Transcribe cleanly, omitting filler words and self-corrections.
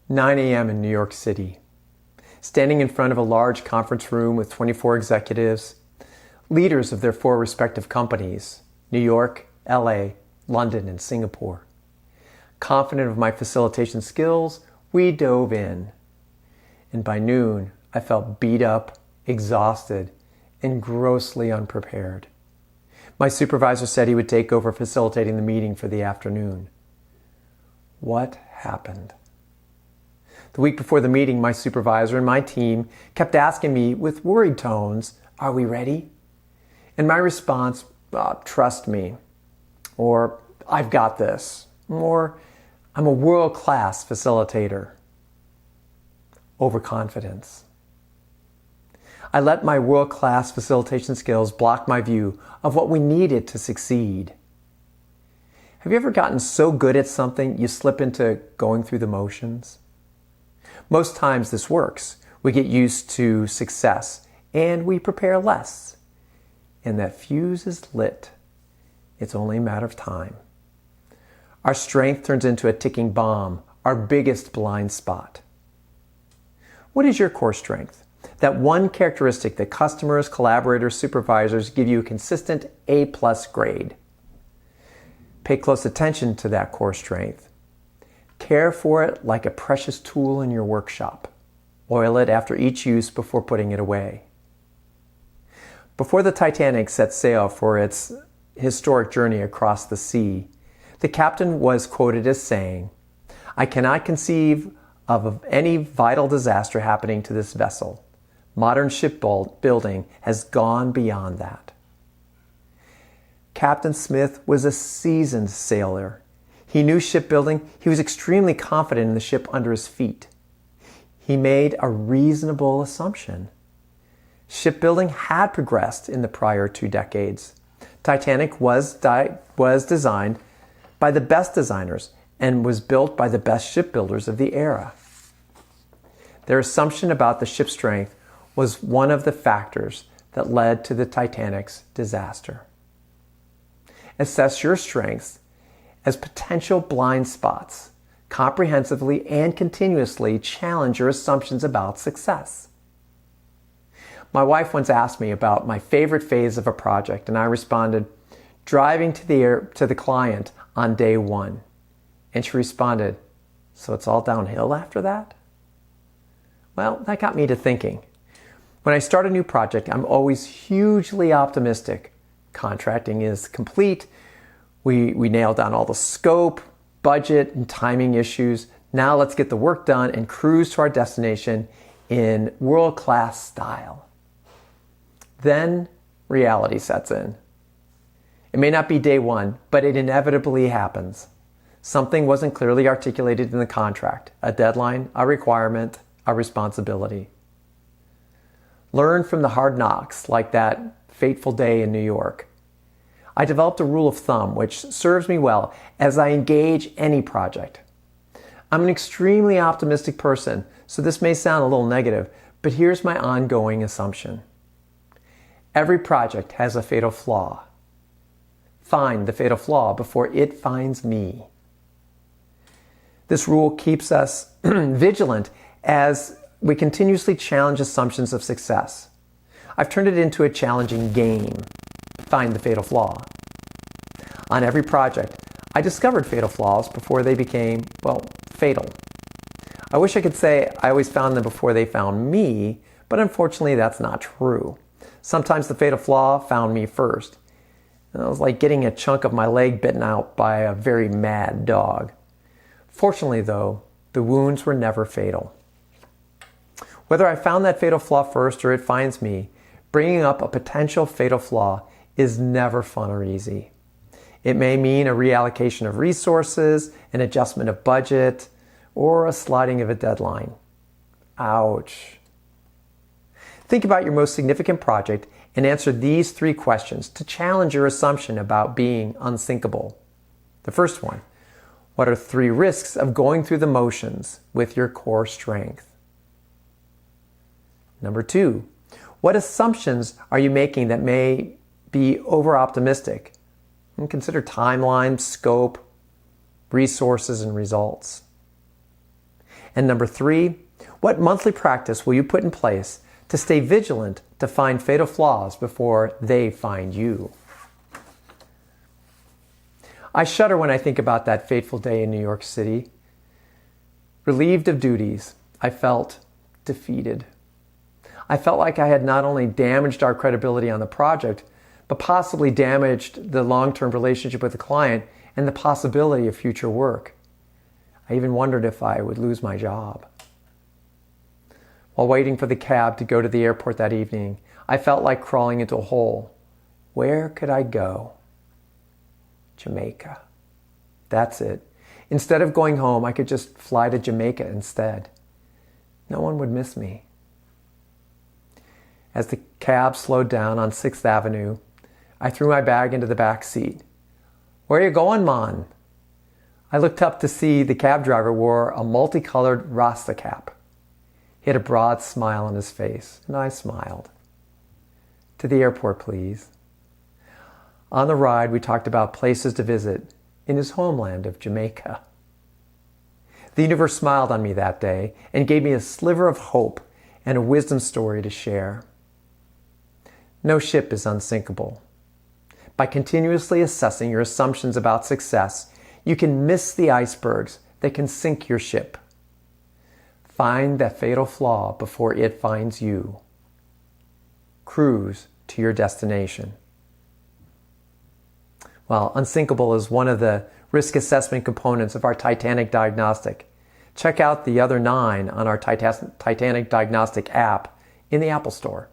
9 a.m. in New York City. Standing in front of a large conference room with 24 executives, leaders of their 4 respective companies, New York, LA, London, and Singapore. Confident of my facilitation skills, we dove in. And by noon, I felt beat up, exhausted, and grossly unprepared. My supervisor said he would take over facilitating the meeting for the afternoon. What happened? The week before the meeting, my supervisor and my team kept asking me with worried tones, "Are we ready?" And my response, "Trust me," or "I've got this," or "I'm a world-class facilitator." Overconfidence. I let my world-class facilitation skills block my view of what we needed to succeed. Have you ever gotten so good at something you slip into going through the motions? Most times this works. We get used to success and we prepare less. And that fuse is lit. It's only a matter of time. Our strength turns into a ticking bomb, our biggest blind spot. What is your core strength? That one characteristic that customers, collaborators, supervisors give you a consistent A+ grade. Pay close attention to that core strength. Care for it like a precious tool in your workshop. Oil it after each use before putting it away. Before the Titanic set sail for its historic journey across the sea, the captain was quoted as saying, "I cannot conceive of any vital disaster happening to this vessel. Modern shipbuilding has gone beyond that." Captain Smith was a seasoned sailor. He knew shipbuilding. He was extremely confident in the ship under his feet. He made a reasonable assumption. Shipbuilding had progressed in the prior 2 decades. Titanic was designed by the best designers and was built by the best shipbuilders of the era. Their assumption about the ship's strength was one of the factors that led to the Titanic's disaster. Assess your strengths as potential blind spots. Comprehensively and continuously challenge your assumptions about success. My wife once asked me about my favorite phase of a project, and I responded, "Driving to the client on day 1. And she responded, "So it's all downhill after that?" Well, that got me to thinking. When I start a new project, I'm always hugely optimistic. Contracting is complete. We nailed down all the scope, budget, and timing issues. Now let's get the work done and cruise to our destination in world-class style. Then reality sets in. It may not be day 1, but it inevitably happens. Something wasn't clearly articulated in the contract, a deadline, a requirement, a responsibility. Learn from the hard knocks, like that fateful day in New York. I developed a rule of thumb which serves me well as I engage any project. I'm an extremely optimistic person, so this may sound a little negative, but here's my ongoing assumption. Every project has a fatal flaw. Find the fatal flaw before it finds me. This rule keeps us vigilant as we continuously challenge assumptions of success. I've turned it into a challenging game. Find the fatal flaw. On every project, I discovered fatal flaws before they became, fatal. I wish I could say I always found them before they found me, but unfortunately that's not true. Sometimes the fatal flaw found me first. It was like getting a chunk of my leg bitten out by a very mad dog. Fortunately though, the wounds were never fatal. Whether I found that fatal flaw first or it finds me, bringing up a potential fatal flaw is never fun or easy. It may mean a reallocation of resources, an adjustment of budget, or a sliding of a deadline. Ouch. Think about your most significant project and answer these 3 questions to challenge your assumption about being unsinkable. The first one, what are 3 risks of going through the motions with your core strength? Number 2, what assumptions are you making that may be over-optimistic? And consider timeline, scope, resources, and results. And number 3, what monthly practice will you put in place to stay vigilant to find fatal flaws before they find you? I shudder when I think about that fateful day in New York City. Relieved of duties, I felt defeated. I felt like I had not only damaged our credibility on the project, but possibly damaged the long-term relationship with the client and the possibility of future work. I even wondered if I would lose my job. While waiting for the cab to go to the airport that evening, I felt like crawling into a hole. Where could I go? Jamaica. That's it. Instead of going home, I could just fly to Jamaica instead. No one would miss me. As the cab slowed down on 6th Avenue, I threw my bag into the back seat. "Where you going, man?" I looked up to see the cab driver wore a multicolored Rasta cap. He had a broad smile on his face, and I smiled. "To the airport, please." On the ride, we talked about places to visit in his homeland of Jamaica. The universe smiled on me that day and gave me a sliver of hope and a wisdom story to share. No ship is unsinkable. By continuously assessing your assumptions about success, you can miss the icebergs that can sink your ship. Find that fatal flaw before it finds you. Cruise to your destination. Well, unsinkable is one of the risk assessment components of our Titanic diagnostic. Check out the other 9 on our Titanic diagnostic app in the Apple Store.